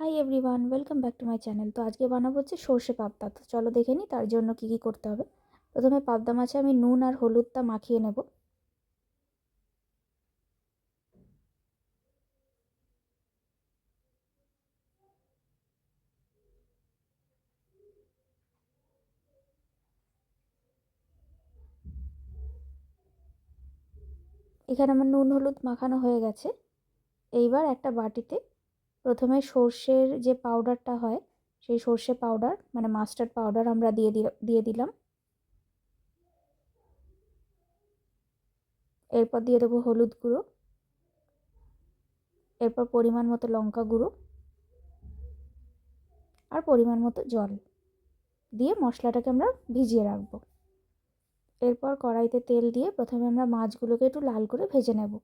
Hi everyone, welcome back to my channel. তো আজকে বানাবো হচ্ছে সর্ষে পাবদা। তো চলো দেখে নিই তার জন্য কি কি করতে হবে। প্রথমে পাবদা মাছে আমি নুন আর হলুদটা মাখিয়ে নেব। এখানে আমার নুন হলুদ মাখানো হয়ে গেছে। এইবার একটা বাটিতে প্রথমে সর্ষের যে পাউডারটা হয় সেই সর্ষে পাউডার মানে মাস্টার্ড পাউডার আমরা দিয়ে দিলাম। এরপর দিয়ে দেবো হলুদ গুঁড়ো, এরপর পরিমাণ মতো লঙ্কা গুঁড়ো আর পরিমাণ মতো জল দিয়ে মশলাটাকে আমরা ভিজিয়ে রাখবো। এরপর কড়াইতে তেল দিয়ে প্রথমে আমরা মাছগুলোকে একটু লাল করে ভেজে নেব।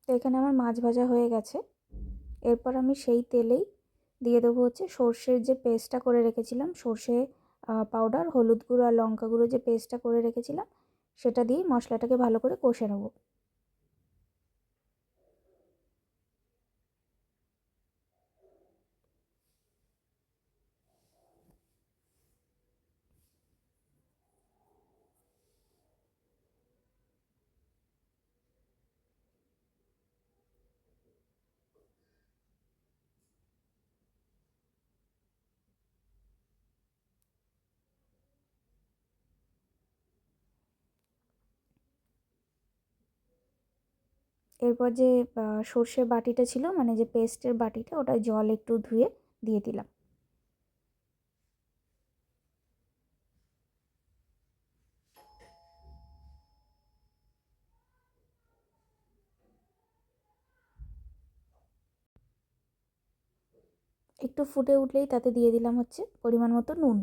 তো এখানে আমার মাছ ভাজা হয়ে গেছে। এরপর আমি সেই তেলেই দিয়ে দেবো হচ্ছে সর্ষের যে পেস্টটা করে রেখেছিলাম, সর্ষে পাউডার, হলুদ গুঁড়ো আর লঙ্কা গুঁড়ো যে পেস্টটা করে রেখেছিলাম সেটা দিয়ে মশলাটাকে ভালো করে কষে নেব। এরপর যে সর্ষের বাটিটা ছিল মানে যে পেস্টের বাটিটা, ওটা জল একটু ধুয়ে দিয়ে দিলাম। একটু ফুটে উঠলেই তাতে দিয়ে দিলাম হচ্ছে পরিমাণ মতো নুন।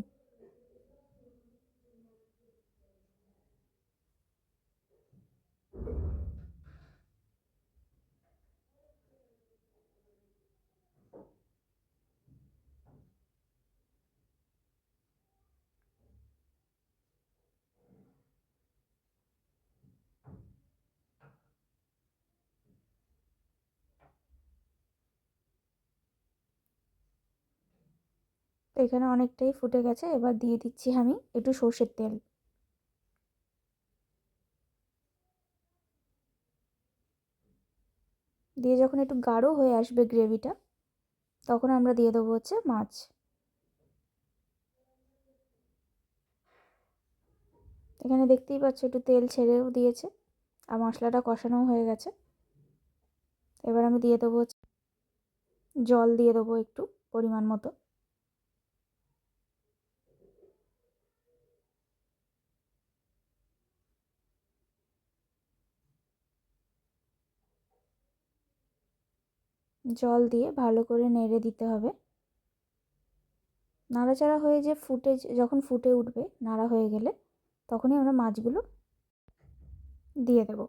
তো এখানে অনেকটাই ফুটে গেছে। এবার দিয়ে দিচ্ছি আমি একটু সর্ষের তেল। দিয়ে যখন একটু গাঢ় হয়ে আসবে গ্রেভিটা, তখন আমরা দিয়ে দেবো হচ্ছে মাছ। এখানে দেখতেই পাচ্ছ একটু তেল ছেড়েও দিয়েছে আর মশলাটা কষানোও হয়ে গেছে। এবার আমি দিয়ে দেবো জল, দিয়ে দেবো একটু পরিমাণ মতো। জল দিয়ে ভালো করে নেড়ে দিতে হবে। নাড়াচাড়া হয়ে যে যখন ফুটে উঠবে, নাড়া হয়ে গেলে তখনই আমরা মাছগুলো দিয়ে দেব।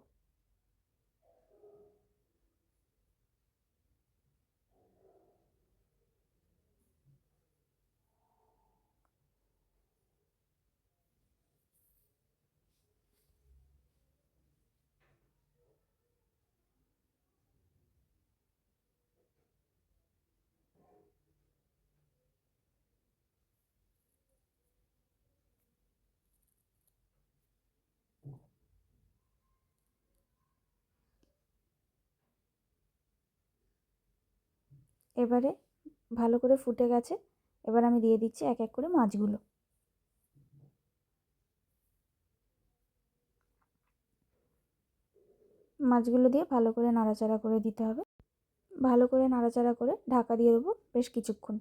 এবারে ভালো করে ফুটে গেছে। এবার আমি দিয়ে দিচ্ছি এক এক করে মাছগুলো। মাছগুলো দিয়ে ভালো করে নাড়াচাড়া করে দিতে হবে। ভালো করে নাড়াচাড়া করে ঢাকা দিয়ে দেবো বেশ কিছুক্ষণ।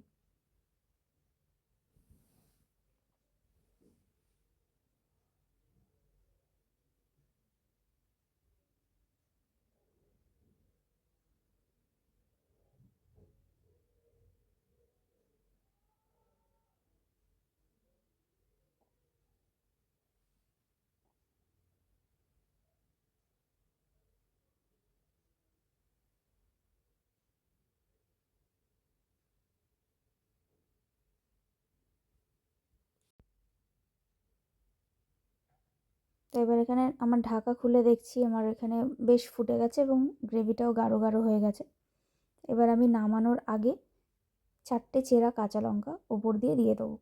তো এবার এখানে আমার ঢাকা খুলে দেখছি আমার এখানে বেশ ফুটে গেছে এবং গ্রেভিটাও গাঢ় গাঢ় হয়ে গেছে। এবার আমি নামানোর আগে 4টে চেরা কাঁচা লঙ্কা ওপর দিয়ে দেবো।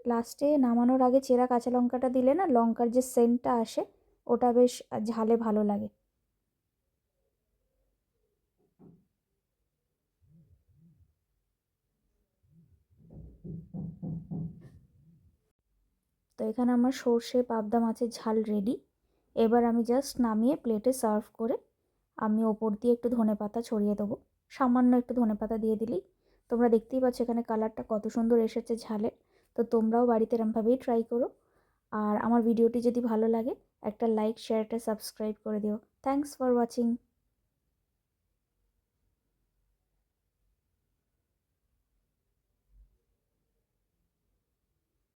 লাস্টে নামানোর আগে চেরা কাঁচা লঙ্কাটা দিলে না লঙ্কার যে সেন্টটা আসে ওটা বেশ ঝালে ভালো লাগে। তো এখানে আমার সর্ষে পাবদা মাছের ঝাল রেডি। এবার আমি জাস্ট নামিয়ে প্লেটে সার্ভ করে আমি ওপর দিয়ে একটু ধনেপাতা ছড়িয়ে দেবো। সামান্য একটু ধনেপাতা দিয়ে দিলেই, তোমরা দেখতেই পাচ্ছ এখানে কালারটা কত সুন্দর এসেছে ঝালের। তো তোমরাও বাড়িতে এরমভাবেই ট্রাই করো। আর আমার ভিডিওটি যদি ভালো লাগে একটা লাইক, শেয়ার, একটা সাবস্ক্রাইব করে দিও। Thanks for watching.